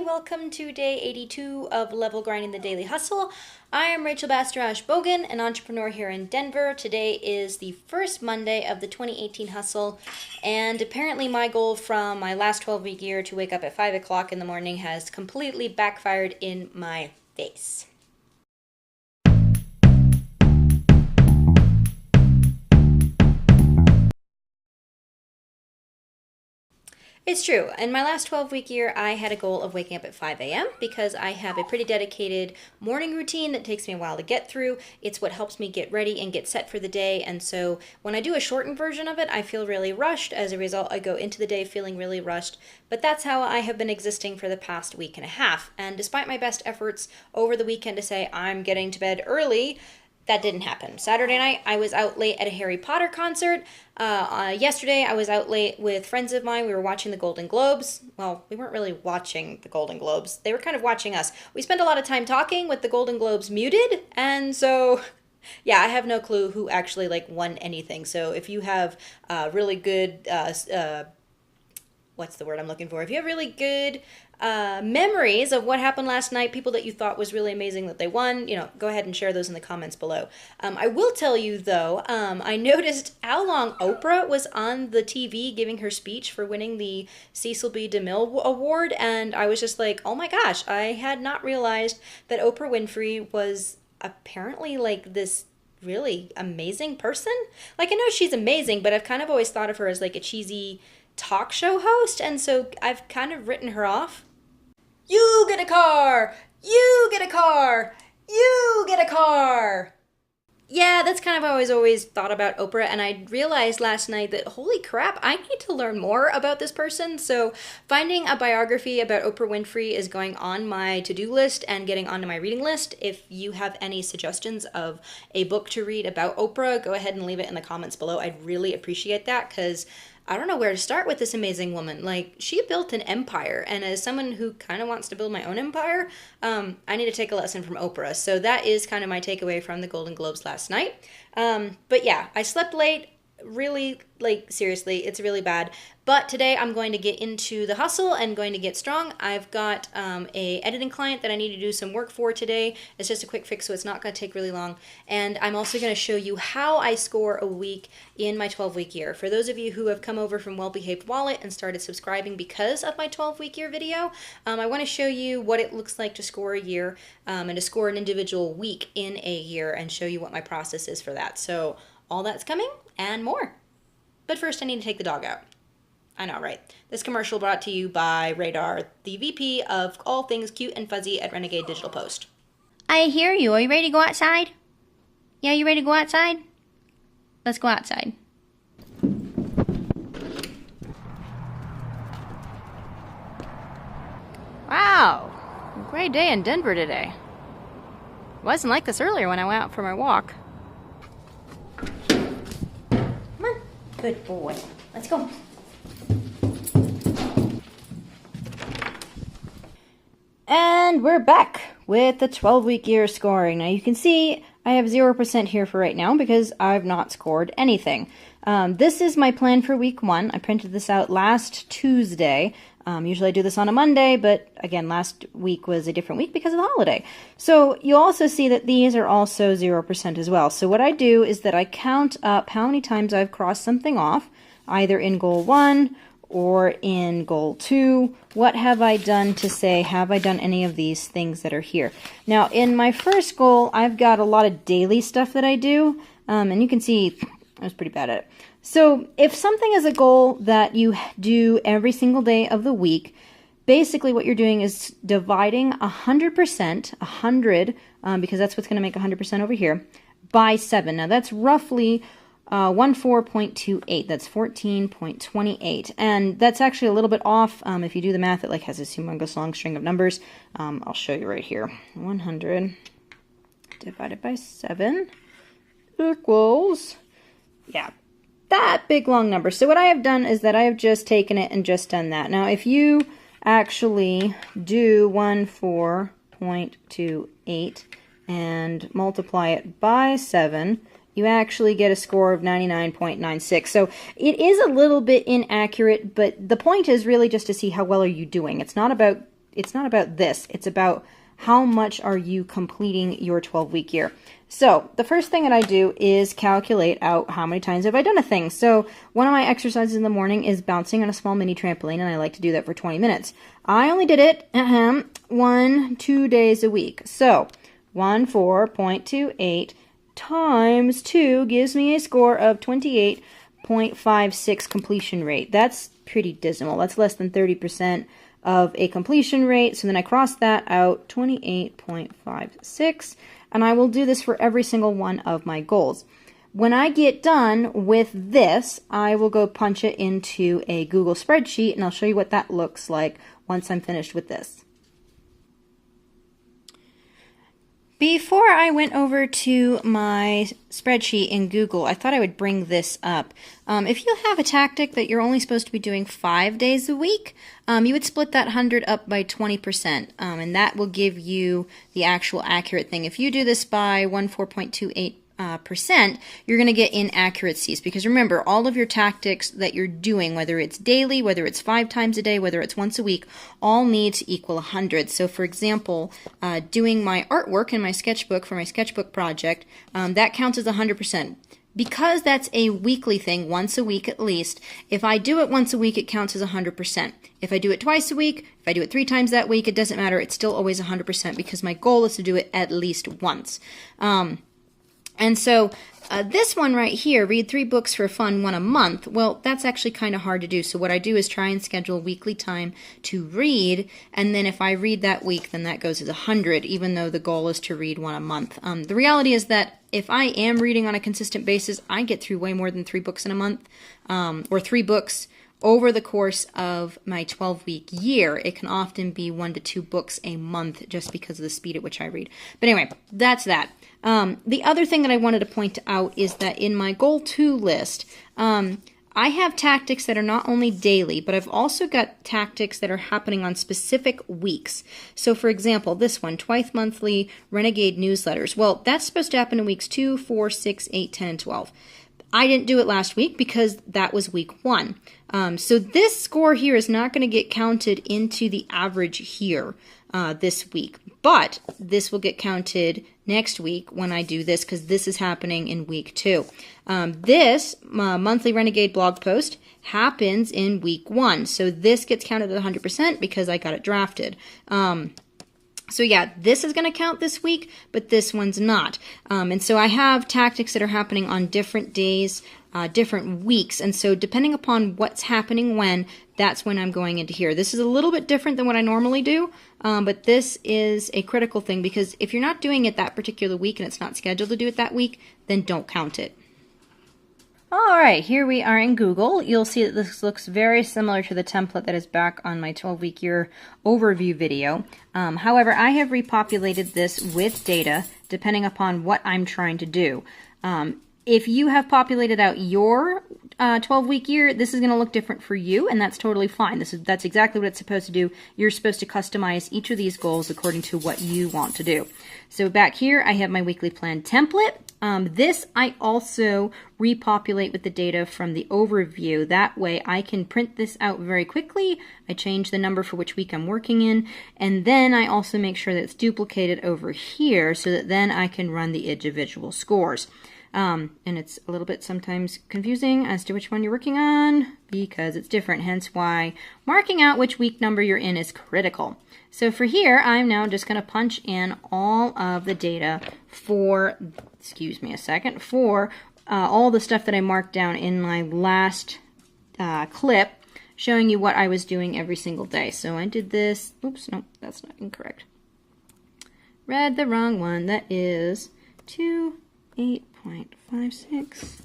welcome to day 82 of Level Grinding the Daily Hustle. I am Rachel Bastarache Bogan, an entrepreneur here in Denver. Today is the first Monday of the 2018 hustle, and apparently my goal from my last 12-week year to wake up at 5 o'clock in the morning has completely backfired in my face. It's true. In my last 12-week year, I had a goal of waking up at 5 a.m. because I have a pretty dedicated morning routine that takes me a while to get through. It's what helps me get ready and get set for the day. And so when I do a shortened version of it, I feel really rushed. As a result, I go into the day feeling really rushed. But that's how I have been existing for the past week and a half. And despite my best efforts over the weekend to say I'm getting to bed early, that didn't happen. Saturday night, I was out late at a Harry Potter concert. Yesterday, I was out late with friends of mine. We were watching the Golden Globes. Well, we weren't really watching the Golden Globes. They were kind of watching us. We spent a lot of time talking with the Golden Globes muted, and so yeah, I have no clue who actually won anything. So if you have really good what's the word I'm looking for? If you have really good memories of what happened last night, people that you thought was really amazing that they won, go ahead and share those in the comments below. I will tell you, though, I noticed how long Oprah was on the TV giving her speech for winning the Cecil B. DeMille Award, and I was just like, oh my gosh, I had not realized that Oprah Winfrey was apparently this really amazing person. I know she's amazing, but I've kind of always thought of her as a cheesy talk show host, and so I've kind of written her off. You get a car! You get a car! You get a car! Yeah, that's kind of how I've always thought about Oprah, and I realized last night that, holy crap, I need to learn more about this person. So finding a biography about Oprah Winfrey is going on my to-do list and getting onto my reading list. If you have any suggestions of a book to read about Oprah, go ahead and leave it in the comments below. I'd really appreciate that, because I don't know where to start with this amazing woman. She built an empire, and as someone who kind of wants to build my own empire, I need to take a lesson from Oprah. So that is kind of my takeaway from the Golden Globes last night. But yeah, I slept late. Really, seriously, it's really bad. But today I'm going to get into the hustle and going to get strong. I've got a editing client that I need to do some work for today. It's just a quick fix, so it's not going to take really long. And I'm also going to show you how I score a week in my 12-week year. For those of you who have come over from Well Behaved Wallet and started subscribing because of my 12-week year video, I want to show you what it looks like to score a year and to score an individual week in a year and show you what my process is for that. So all that's coming and more. But first I need to take the dog out. I know, right? This commercial brought to you by Radar, the VP of all things cute and fuzzy at Renegade Digital Post. I hear you. Are you ready to go outside? Yeah, you ready to go outside? Let's go outside. Wow, great day in Denver today. It wasn't like this earlier when I went out for my walk. Come on. Good boy. Let's go. And we're back with the 12-week year scoring. Now you can see I have 0% here for right now because I've not scored anything. This is my plan for week 1. I printed this out last Tuesday. Usually I do this on a Monday, but again, last week was a different week because of the holiday. So you also see that these are also 0% as well. So what I do is that I count up how many times I've crossed something off, either in goal 1 or in goal 2. What have I done to say, have I done any of these things that are here? Now, in my first goal, I've got a lot of daily stuff that I do, and you can see I was pretty bad at it. So if something is a goal that you do every single day of the week, basically what you're doing is dividing 100%, 100, because that's what's going to make 100% over here, by 7. Now that's roughly 14.28. That's 14.28. And that's actually a little bit off. If you do the math, it has a humongous long string of numbers. I'll show you right here. 100 divided by 7 equals, yeah, that big long number. So what I have done is that I have just taken it and just done that. Now if you actually do 14.28 and multiply it by 7, you actually get a score of 99.96. So it is a little bit inaccurate, but the point is really just to see how well are you doing. It's not about it's not about this. It's about how much are you completing your 12-week year. So the first thing that I do is calculate out how many times have I done a thing. So one of my exercises in the morning is bouncing on a small mini trampoline, and I like to do that for 20 minutes. I only did it 2 days a week. So 14.28 times 2 gives me a score of 28.56 completion rate. That's pretty dismal. That's less than 30% of a completion rate. So then I cross that out, 28.56, and I will do this for every single one of my goals. When I get done with this, I will go punch it into a Google spreadsheet, and I'll show you what that looks like once I'm finished with this. Before I went over to my spreadsheet in Google, I thought I would bring this up. If you have a tactic that you're only supposed to be doing 5 days a week, you would split that 100 up by 20%, and that will give you the actual accurate thing. If you do this by 14.28%, you're going to get inaccuracies, because remember, all of your tactics that you're doing, whether it's daily, whether it's 5 times a day, whether it's once a week, all need to equal 100. So for example, doing my artwork in my sketchbook for my sketchbook project, that counts as 100%. Because that's a weekly thing, once a week at least, if I do it once a week, it counts as 100%. If I do it twice a week, if I do it 3 times that week, it doesn't matter. It's still always 100%, because my goal is to do it at least once. And so this one right here, read 3 books for fun, 1 a month, well, that's actually kind of hard to do. So what I do is try and schedule weekly time to read, and then if I read that week, then that goes as 100, even though the goal is to read 1 a month. The reality is that if I am reading on a consistent basis, I get through way more than 3 books in a month, or 3 books over the course of my 12-week year. It can often be 1 to 2 books a month, just because of the speed at which I read. But anyway, that's that. The other thing that I wanted to point out is that in my goal 2 list, I have tactics that are not only daily, but I've also got tactics that are happening on specific weeks. So for example, this one, twice monthly Renegade newsletters. Well, that's supposed to happen in weeks 2, 4, 6, 8, 10, and 12. I didn't do it last week because that was week 1. So this score here is not going to get counted into the average here this week. But this will get counted next week when I do this, because this is happening in week 2. This monthly Renegade blog post happens in week 1. So this gets counted at 100% because I got it drafted. So yeah, this is going to count this week, but this one's not. And so I have tactics that are happening on different days, different weeks. And so depending upon what's happening when, that's when I'm going into here. This is a little bit different than what I normally do, but this is a critical thing, because if you're not doing it that particular week and it's not scheduled to do it that week, then don't count it. All right, here we are in Google. You'll see that this looks very similar to the template that is back on my 12-week year overview video. However, I have repopulated this with data depending upon what I'm trying to do. If you have populated out your 12-week year, this is going to look different for you, and that's totally fine. That's exactly what it's supposed to do. You're supposed to customize each of these goals according to what you want to do. So back here, I have my weekly plan template. This I also repopulate with the data from the overview. That way I can print this out very quickly. I change the number for which week I'm working in, and then I also make sure that it's duplicated over here so that then I can run the individual scores. And it's a little bit sometimes confusing as to which one you're working on because it's different, hence why marking out which week number you're in is critical. So for here, I'm now just going to punch in all of the data for, excuse me a second, for all the stuff that I marked down in my last clip, showing you what I was doing every single day. So I did this, oops, no, that's not incorrect. Read the wrong one. That is 28.56.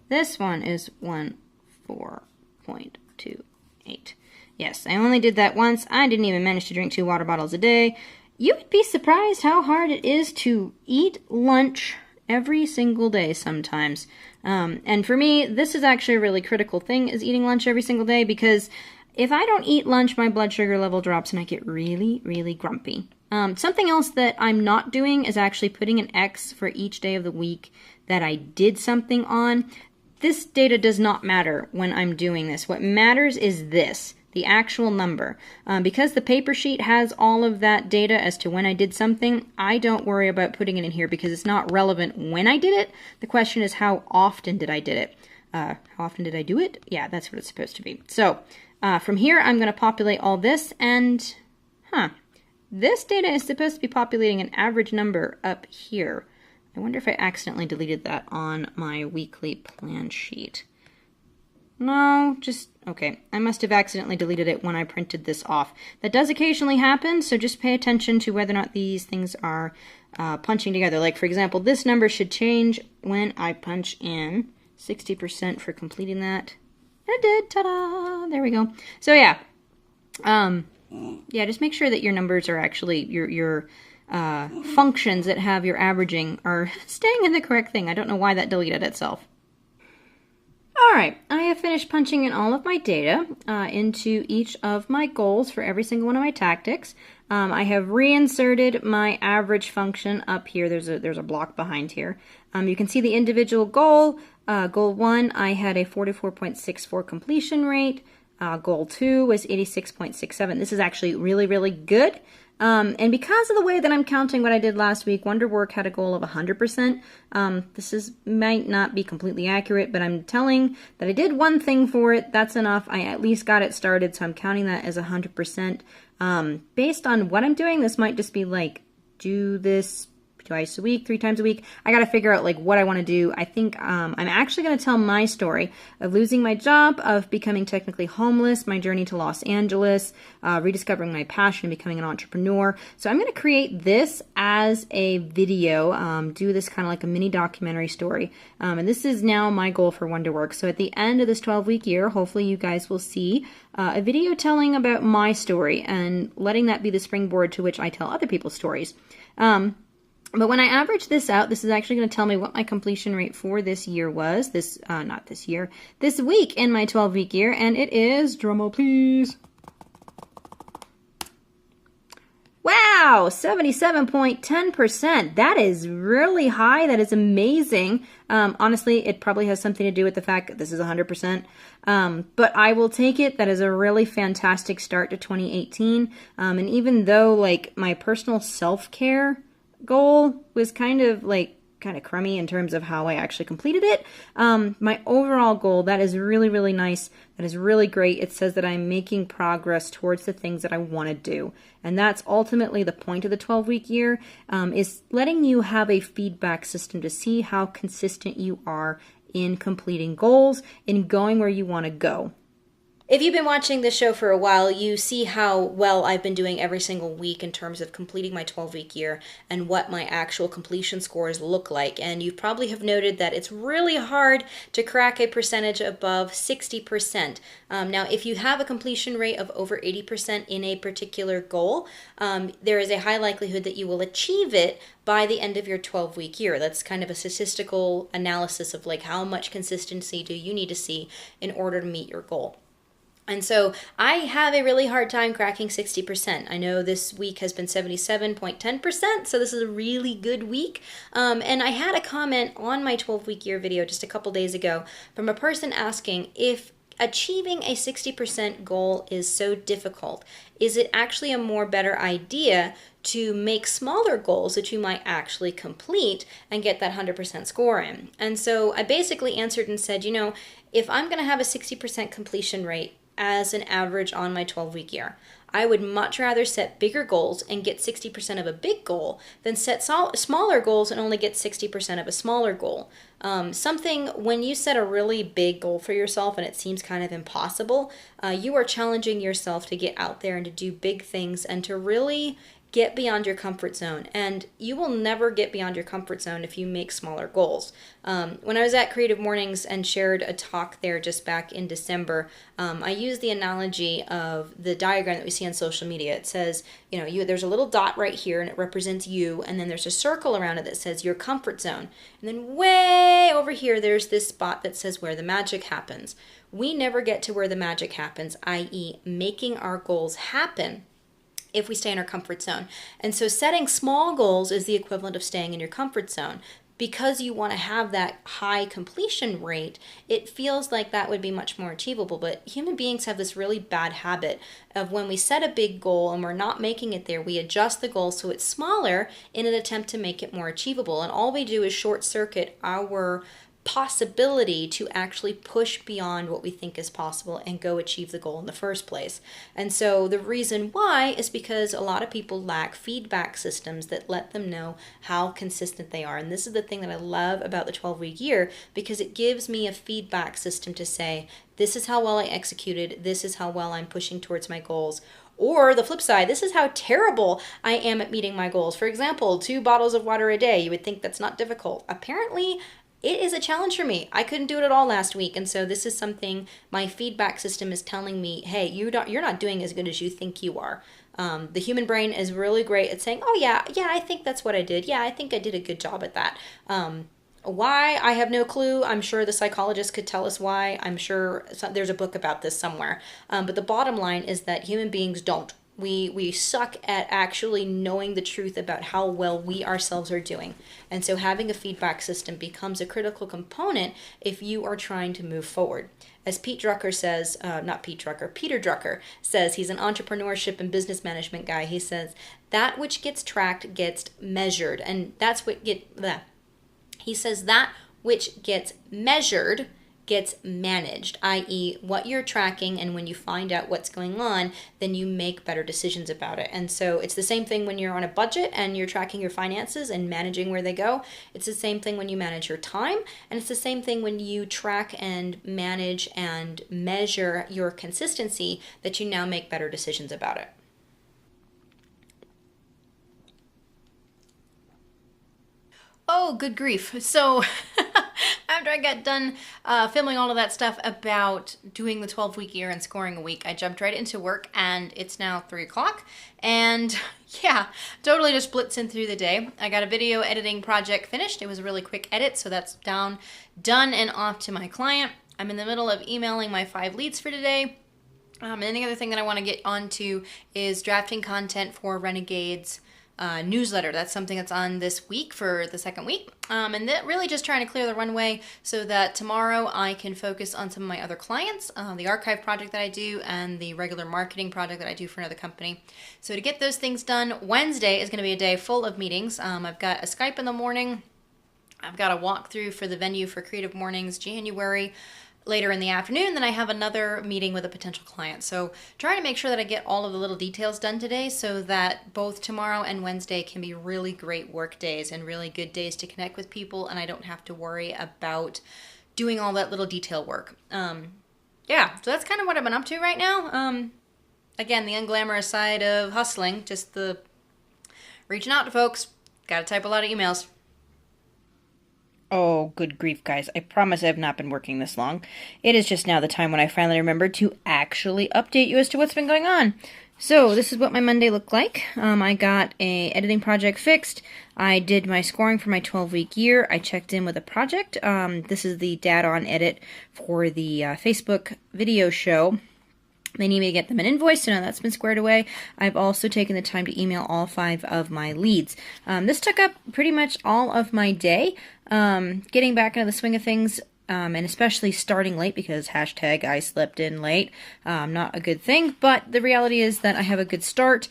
This one is 14.28. Yes, I only did that once. I didn't even manage to drink 2 water bottles a day. You would be surprised how hard it is to eat lunch every single day sometimes. And for me, this is actually a really critical thing, is eating lunch every single day, because if I don't eat lunch, my blood sugar level drops and I get really, really grumpy. Something else that I'm not doing is actually putting an X for each day of the week that I did something on. This data does not matter when I'm doing this. What matters is this. the actual number. Because the paper sheet has all of that data as to when I did something, I don't worry about putting it in here because it's not relevant when I did it. The question is, how often did I did it? How often did I do it? Yeah, that's what it's supposed to be. So from here, I'm going to populate all this, and this data is supposed to be populating an average number up here. I wonder if I accidentally deleted that on my weekly plan sheet. No, okay. I must have accidentally deleted it when I printed this off. That does occasionally happen, so just pay attention to whether or not these things are punching together. Like, for example, this number should change when I punch in 60% for completing that. And it did. Ta-da! There we go. So, yeah. Yeah, just make sure that your numbers are actually, your functions that have your averaging are staying in the correct thing. I don't know why that deleted itself. All right, I have finished punching in all of my data into each of my goals for every single one of my tactics. I have reinserted my average function up here. There's a block behind here. You can see the individual goal. Goal 1, I had a 44.64 completion rate. Goal 2 was 86.67. This is actually really, really good. And because of the way that I'm counting what I did last week, Wonderwork had a goal of 100%. This might not be completely accurate, but I'm telling that I did one thing for it. That's enough. I at least got it started, so I'm counting that as 100%. Based on what I'm doing, this might just be like, do this twice a week, 3 times a week. I got to figure out like what I want to do. I think I'm actually going to tell my story of losing my job, of becoming technically homeless, my journey to Los Angeles, rediscovering my passion, becoming an entrepreneur. So I'm going to create this as a video, do this kind of like a mini documentary story. And this is now my goal for Wonderwork. So at the end of this 12-week year, hopefully you guys will see a video telling about my story and letting that be the springboard to which I tell other people's stories. But when I average this out, this is actually going to tell me what my completion rate for this year was. This week in my 12-week year, and it is, drumroll please. Wow, 77.10%. That is really high. That is amazing. Honestly, it probably has something to do with the fact that this is 100%. But I will take it. That is a really fantastic start to 2018. And even though like my personal self-care goal was kind of crummy in terms of how I actually completed it. My overall goal, that is really, really nice. That is really great. It says that I'm making progress towards the things that I want to do. And that's ultimately the point of the 12-week year, is letting you have a feedback system to see how consistent you are in completing goals, in going where you want to go. If you've been watching this show for a while, you see how well I've been doing every single week in terms of completing my 12-week year and what my actual completion scores look like. And you probably have noted that it's really hard to crack a percentage above 60%. Now, if you have a completion rate of over 80% in a particular goal, there is a high likelihood that you will achieve it by the end of your 12-week year. That's kind of a statistical analysis of like how much consistency do you need to see in order to meet your goal. And so I have a really hard time cracking 60%. I know this week has been 77.10%, so this is a really good week. And I had a comment on my 12-week year video just a couple days ago from a person asking if achieving a 60% goal is so difficult. Is it actually a more better idea to make smaller goals that you might actually complete and get that 100% score in? And so I basically answered and said, you know, if I'm going to have a 60% completion rate as an average on my 12-week year, I would much rather set bigger goals and get 60% of a big goal than set smaller goals and only get 60% of a smaller goal. When you set a really big goal for yourself and it seems kind of impossible, you are challenging yourself to get out there and to do big things and to really get beyond your comfort zone. And you will never get beyond your comfort zone if you make smaller goals. When I was at Creative Mornings and shared a talk there just back in December, I used the analogy of the diagram that we see on social media. It says, there's a little dot right here and it represents you, and then there's a circle around it that says your comfort zone. And then way over here, there's this spot that says where the magic happens. We never get to where the magic happens, i.e. making our goals happen, if we stay in our comfort zone. And so setting small goals is the equivalent of staying in your comfort zone. because you want to have that high completion rate, it feels like that would be much more achievable. But human beings have this really bad habit of when we set a big goal and we're not making it there, we adjust the goal so it's smaller in an attempt to make it more achievable. And all we do is short circuit our possibility to actually push beyond what we think is possible and go achieve the goal in the first place. And so the reason why is because a lot of people lack feedback systems that let them know how consistent they are. And this is the thing that I love about the 12-week year, because it gives me a feedback system to say, this is how well I executed, this is how well I'm pushing towards my goals. Or the flip side, this is how terrible I am at meeting my goals. For example, 2 bottles of water a day. You would think that's not difficult. Apparently, it is a challenge for me. I couldn't do it at all last week. And so this is something my feedback system is telling me, hey, you're not doing as good as you think you are. The human brain is really great at saying, oh yeah, I think that's what I did. Yeah, I think I did a good job at that. Why? I have no clue. I'm sure the psychologist could tell us why. I'm sure there's a book about this somewhere. But the bottom line is that human beings don't. We suck at actually knowing the truth about how well we ourselves are doing. And so having a feedback system becomes a critical component if you are trying to move forward. As Peter Drucker says, he's an entrepreneurship and business management guy. He says, that which gets tracked gets measured. And that's what he says, that which gets measured gets managed, i.e. what you're tracking, and when you find out what's going on, then you make better decisions about it. And so it's the same thing when you're on a budget and you're tracking your finances and managing where they go. It's the same thing when you manage your time, and it's the same thing when you track and manage and measure your consistency, that you now make better decisions about it. Oh, good grief. So after I got done filming all of that stuff about doing the 12-week year and scoring a week, I jumped right into work, and it's now 3 o'clock. And yeah, totally just blitzing through the day. I got a video editing project finished. It was a really quick edit, so that's done and off to my client. I'm in the middle of emailing my 5 leads for today. And then the other thing that I want to get onto is drafting content for Renegade's newsletter. That's something that's on this week for the 2nd week. And that really just trying to clear the runway so that tomorrow I can focus on some of my other clients, the archive project that I do and the regular marketing project that I do for another company. So to get those things done, Wednesday is going to be a day full of meetings. I've got a Skype in the morning. I've got a walkthrough for the venue for Creative Mornings January later in the afternoon. Then I have another meeting with a potential client. So trying to make sure that I get all of the little details done today so that both tomorrow and Wednesday can be really great work days and really good days to connect with people, and I don't have to worry about doing all that little detail work. Yeah, so that's kind of what I've been up to right now. Again, the unglamorous side of hustling, just the reaching out to folks. Got to type a lot of emails. Oh, good grief, guys. I promise I have not been working this long. It is just now the time when I finally remembered to actually update you as to what's been going on. So, this is what my Monday looked like. I got a editing project fixed. I did my scoring for my 12-week year. I checked in with a project. This is the data-on edit for the Facebook video show. They need me to get them an invoice, so now that's been squared away. I've also taken the time to email all 5 of my leads. This took up pretty much all of my day. Getting back into the swing of things, and especially starting late, because hashtag I slept in late, not a good thing, but the reality is that I have a good start.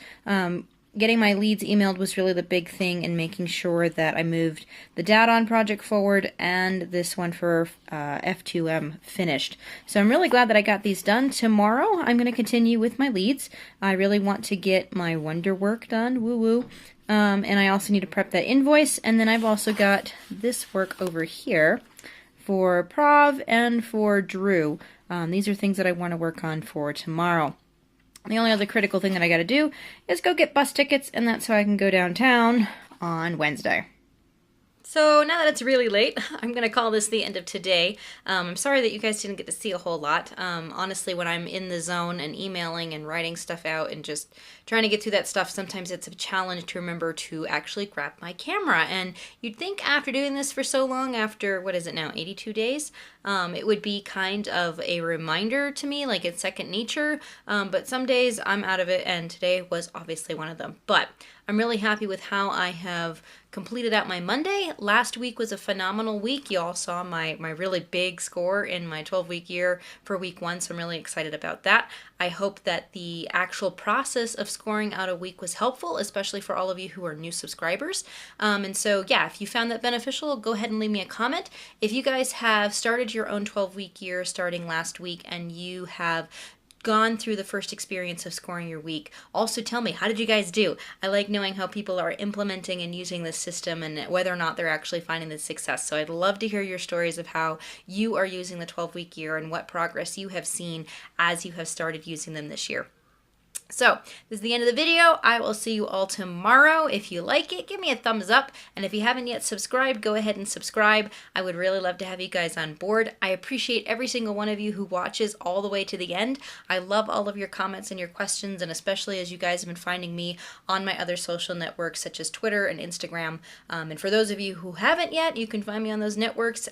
Getting my leads emailed was really the big thing, and making sure that I moved the data-on project forward and this one for F2M finished. So I'm really glad that I got these done. Tomorrow I'm going to continue with my leads. I really want to get my wonder work done, woo-woo. And I also need to prep that invoice, and then I've also got this work over here for Prav and for Drew. These are things that I want to work on for tomorrow. The only other critical thing that I got to do is go get bus tickets, and that's so I can go downtown on Wednesday. So now that it's really late, I'm going to call this the end of today. I'm sorry that you guys didn't get to see a whole lot. Honestly, when I'm in the zone and emailing and writing stuff out and just trying to get through that stuff, sometimes it's a challenge to remember to actually grab my camera. And you'd think after doing this for so long, after, what is it now, 82 days, it would be kind of a reminder to me, like it's second nature. But some days I'm out of it, and today was obviously one of them. But I'm really happy with how I have completed out my Monday. last week was a phenomenal week. You all saw my really big score in my 12-week year for week 1, so I'm really excited about that. I hope that the actual process of scoring out a week was helpful, especially for all of you who are new subscribers. And so, yeah, if you found that beneficial, go ahead and leave me a comment. If you guys have started your own 12-week year starting last week and you have gone through the first experience of scoring your week, also tell me, how did you guys do? I like knowing how people are implementing and using this system and whether or not they're actually finding the success. So I'd love to hear your stories of how you are using the 12-week year and what progress you have seen as you have started using them this year. So, this is the end of the video. I will see you all tomorrow. If you like it, give me a thumbs up. And if you haven't yet subscribed, go ahead and subscribe. I would really love to have you guys on board. I appreciate every single one of you who watches all the way to the end. I love all of your comments and your questions, and especially as you guys have been finding me on my other social networks such as Twitter and Instagram. And for those of you who haven't yet, you can find me on those networks.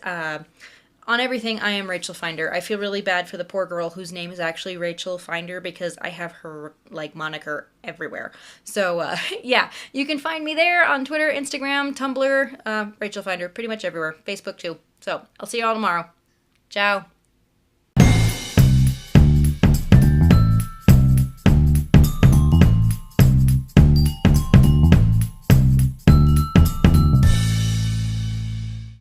On everything, I am Rachel Finder. I feel really bad for the poor girl whose name is actually Rachel Finder because I have her, like, moniker everywhere. So, yeah, you can find me there on Twitter, Instagram, Tumblr, Rachel Finder, pretty much everywhere. Facebook, too. So, I'll see you all tomorrow. Ciao.